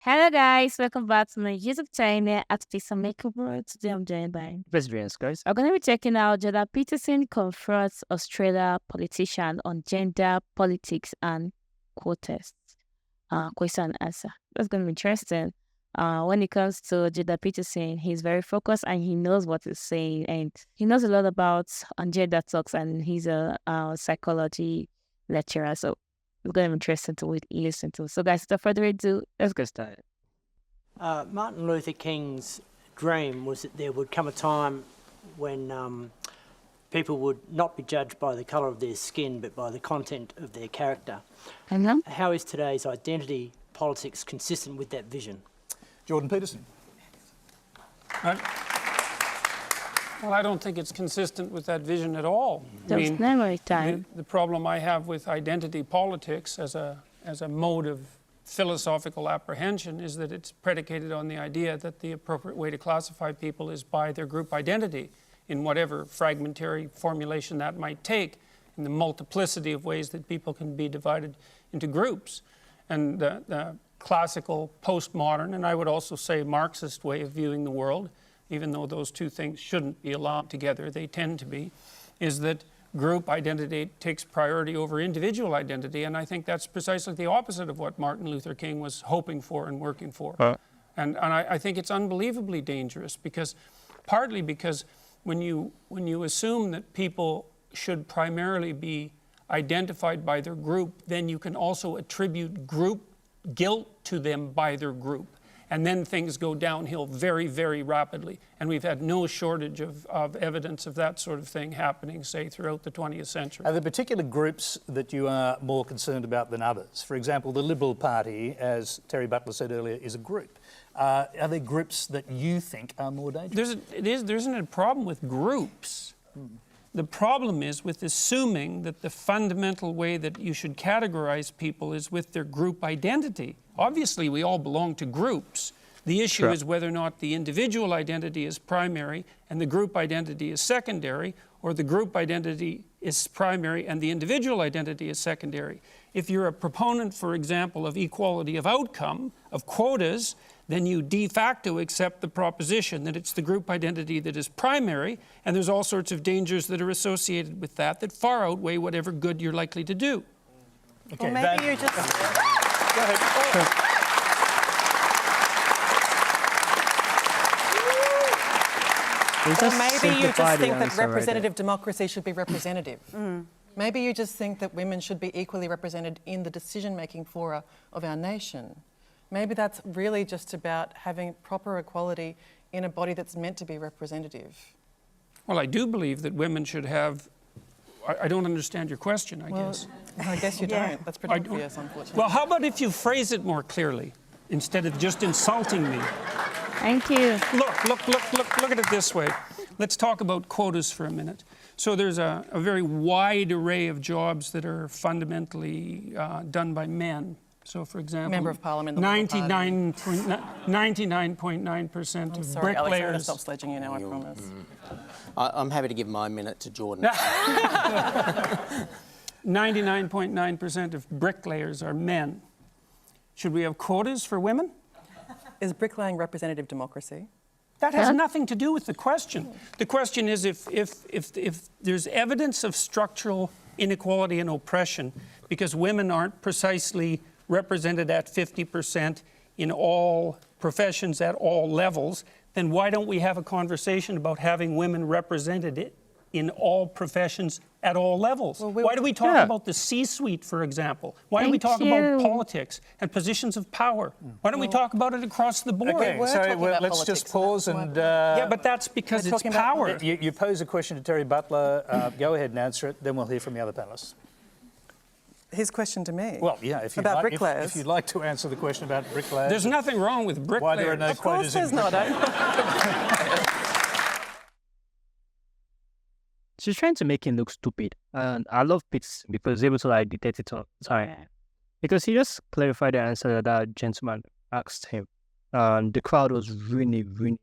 Hello guys, welcome back to my YouTube channel at Peterson Makeover. Today I'm joined by Presidents, guys. I'm gonna be checking out Jordan Peterson confronts Australia politician on gender, politics, and quotas. Question and answer. That's gonna be interesting. When it comes to Jordan Peterson, he's very focused and he knows what he's saying, and he knows a lot about gender talks, and he's a psychology lecturer. So it's gonna be interesting to listen to. So guys, without further ado, let's get started. Martin Luther King's dream was that there would come a time when people would not be judged by the colour of their skin but by the content of their character. Hello? How is today's identity politics consistent with that vision? Jordan Peterson. Well, I don't think it's consistent with that vision at all. There's never a time. The problem I have with identity politics as a mode of philosophical apprehension is that it's predicated on the idea that the appropriate way to classify people is by their group identity, in whatever fragmentary formulation that might take, in the multiplicity of ways that people can be divided into groups. And the classical, postmodern, and I would also say Marxist way of viewing the world, even though those two things shouldn't be allowed together, they tend to be, is that group identity takes priority over individual identity, and I think that's precisely the opposite of what Martin Luther King was hoping for and working for. And I think it's unbelievably dangerous, partly because when you assume that people should primarily be identified by their group, then you can also attribute group guilt to them by their group. And then things go downhill very, very rapidly. And we've had no shortage of evidence of that sort of thing happening, say, throughout the 20th century. Are there particular groups that you are more concerned about than others? For example, the Liberal Party, as Terry Butler said earlier, is a group. Are there groups that you think are more dangerous? There isn't a problem with groups. The problem is with assuming that the fundamental way that you should categorize people is with their group identity. Obviously, we all belong to groups. The issue is whether or not the individual identity is primary and the group identity is secondary, or the group identity is primary and the individual identity is secondary. If you're a proponent, for example, of equality of outcome, of quotas, then you de facto accept the proposition that it's the group identity that is primary, and there's all sorts of dangers that are associated with that far outweigh whatever good you're likely to do. Well, Okay, maybe you just... Go ahead. Or maybe you just think that representative democracy should be representative. Maybe you just think that women should be equally represented in the decision-making fora of our nation. Maybe that's really just about having proper equality in a body that's meant to be representative. Well, I do believe that women should have... I don't understand your question, I guess. I guess you don't. That's pretty obvious, unfortunately. Well, how about if you phrase it more clearly, instead of just insulting me? Thank you. Look at it this way. Let's talk about quotas for a minute. So there's a very wide array of jobs that are fundamentally done by men. So, for example, Member of Parliament, 99.9% of sorry, Alex, I'm going to bricklayers. stop sledging you now, I promise. I'm happy to give my minute to Jordan. 99.9% of bricklayers are men. Should we have quotas for women? Is bricklaying representative democracy? That has nothing to do with the question. The question is if there's evidence of structural inequality and oppression because women aren't precisely represented at 50% in all professions at all levels, then why don't we have a conversation about having women represented in all professions at all levels? Why do we talk about the C-suite, for example? Why do we talk about politics and positions of power? Why don't we talk about it across the board? Okay, so let's just pause and... yeah, but that's because it's power. You pose a question to Terry Butler. Go ahead and answer it, then we'll hear from the other panellists. His question to me. Well, yeah, if you'd like to answer the question about bricklayers. There's nothing wrong with bricklayers. Why there are no quotas in bricklayers. She's trying to make him look stupid. And I love Pitts because he's able to like detect it on. Sorry. Because he just clarified the answer that that gentleman asked him. The crowd was really, really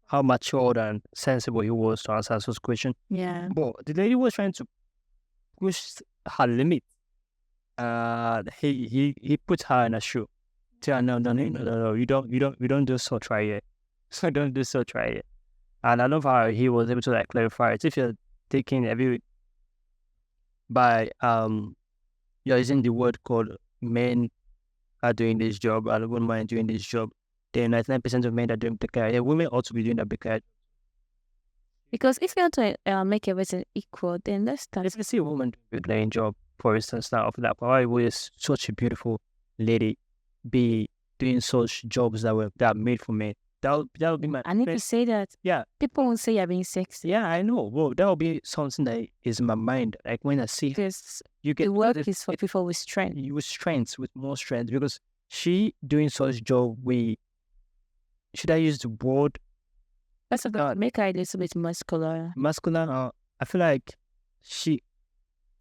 how mature and sensible he was to answer those questions. Yeah. But the lady was trying to push her limit. He put her in a shoe. Yeah, no. You don't do so. Try it. So don't do so. Try it. And I love how he was able to like clarify it. If you're taking every by you're using the word called men are doing this job and women are doing this job, then 99% of men are doing the care. Yeah, women ought to be doing the big care. Because if you want to make everything equal, then let's start. If you see a woman doing a great job, for instance, now of that, why would such a beautiful lady be doing such jobs that are made for men? That would be my. And if you say that, yeah, people won't say you're being sexy. yeah, I know. Well, that will be something that is in my mind. Like when I see Because you get the work is for people with strength. with more strength, because she doing such job. Should I use the word That's about make her a little bit muscular. masculine? I feel like she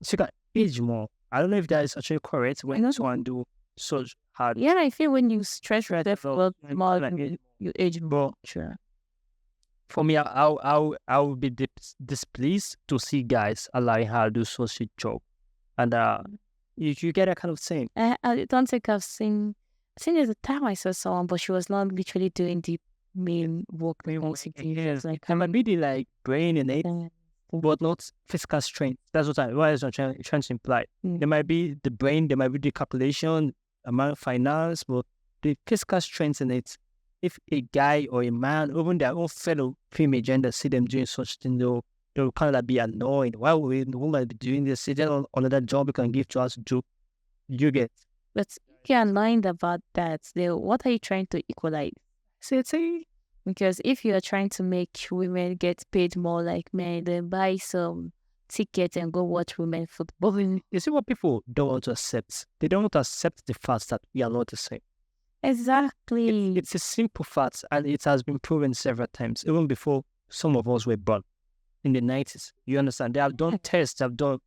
can age more. I don't know if that is actually correct when someone do such hard. Yeah, I feel when you stretch yourself well, more, like you age more. Sure. For me, I would be displeased to see guys allowing her to do such a job, and you get that kind of thing. I don't think I've seen. I think there's a time I saw someone, but she was not literally doing the main work. Yes, like I might be the like brain and it, but not physical strength. That's what I was trying to imply. There might be the brain, there might be the calculation, amount of finance, but the physical strength in it. If a guy or a man, even their own fellow female gender, see them doing such thing, they'll kind of like be annoyed. Why would the woman be doing this? Is there another job you can give to us to do? You get. But if you're annoyed about that, then what are you trying to equalize? Say. Because if you are trying to make women get paid more like men, then buy some tickets and go watch women football. You see what people don't want to accept? They don't want to accept the fact that we are not the same. Exactly. It's a simple fact, and it has been proven several times, even before some of us were born in the 90s. You understand? They have done tests, they have done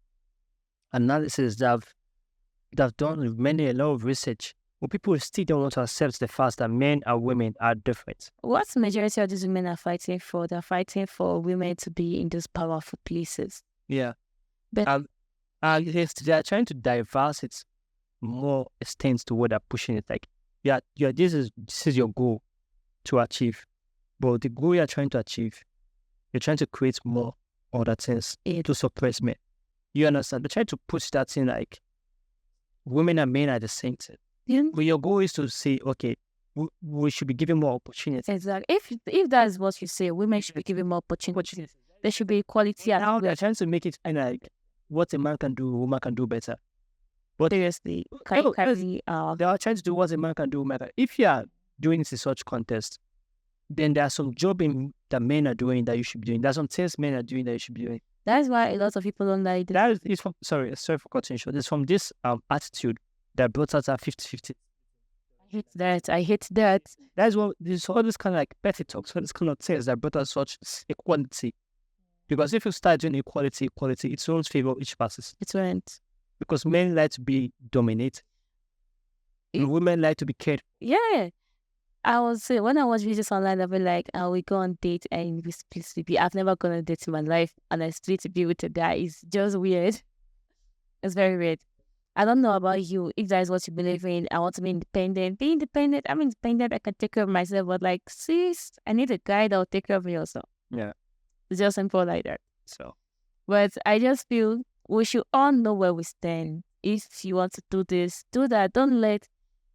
analysis, they have done a lot of research. But people still don't want to accept the fact that men and women are different. What the majority of these women are fighting for? They're fighting for women to be in those powerful places. Yeah. But yes, they are trying to diverse it more extent to what they're pushing it. Like, this is your goal to achieve. But the goal you're trying to achieve, you're trying to create more other things to suppress men. You understand? They're trying to push that in like women and men are the same thing. Yeah. But your goal is to say, okay, we should be giving more opportunities. Exactly. If that is what you say, women should be given more opportunities. There should be equality. And now they're trying to make it like what a man can do, a woman can do better. But seriously, they are trying to do what a man can do better. If you are doing this such contest, then there are some jobs that men are doing that you should be doing. There's some things men are doing that you should be doing. That's why a lot of people don't like that. That is from, sorry for cutting short. It's from this attitude that brought us at 50-50. I hate that. That's what this all this kind of like petty talks, all this kind of things that brought us such equality. Because if you start doing equality, it won't favor each passes. It won't. Because men like to be dominated. And women like to be cared. Yeah. I was saying, when I was reading this online, I'll be like, we go on date and we split to be. I've never gone on a date in my life and I split to be with a guy. It's just weird. It's very weird. I don't know about you. If that is what you believe in, I want to be independent. Be independent. I'm independent. I can take care of myself. But like, sis, I need a guy that will take care of me also. Yeah. It's just simple like that. So. But I just feel we should all know where we stand. If you want to do this, do that. Don't let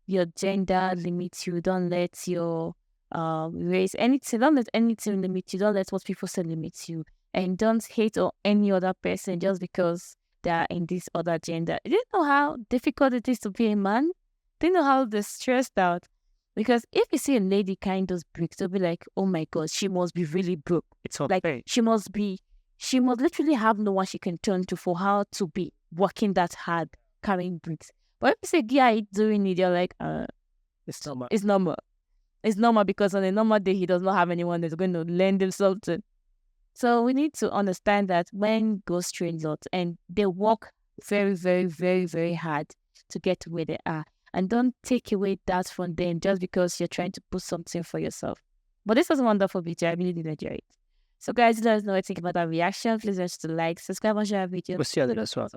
your gender limit you. Don't let your race, anything. Don't let anything limit you. Don't let what people say limit you. And don't hate on any other person just because they are in this other gender. Do you know how difficult it is to be a man? Do you know how they're stressed out? Because if you see a lady carrying those bricks, you'll be like, oh my God, she must be really broke. It's okay. Like, she must literally have no one she can turn to for how to be working that hard, carrying bricks. But if you say, yeah, doing it, you're like, it's normal. It's normal. It's normal because on a normal day, he does not have anyone that's going to lend him something. So we need to understand that men go through a lot and they work very, very, very, very hard to get to where they are. And don't take away that from them just because you're trying to put something for yourself. But this was a wonderful video. I really did enjoy it. So guys, let us know what you think about our reaction. Please don't forget to like, subscribe, and share our video. We'll see you on the next one.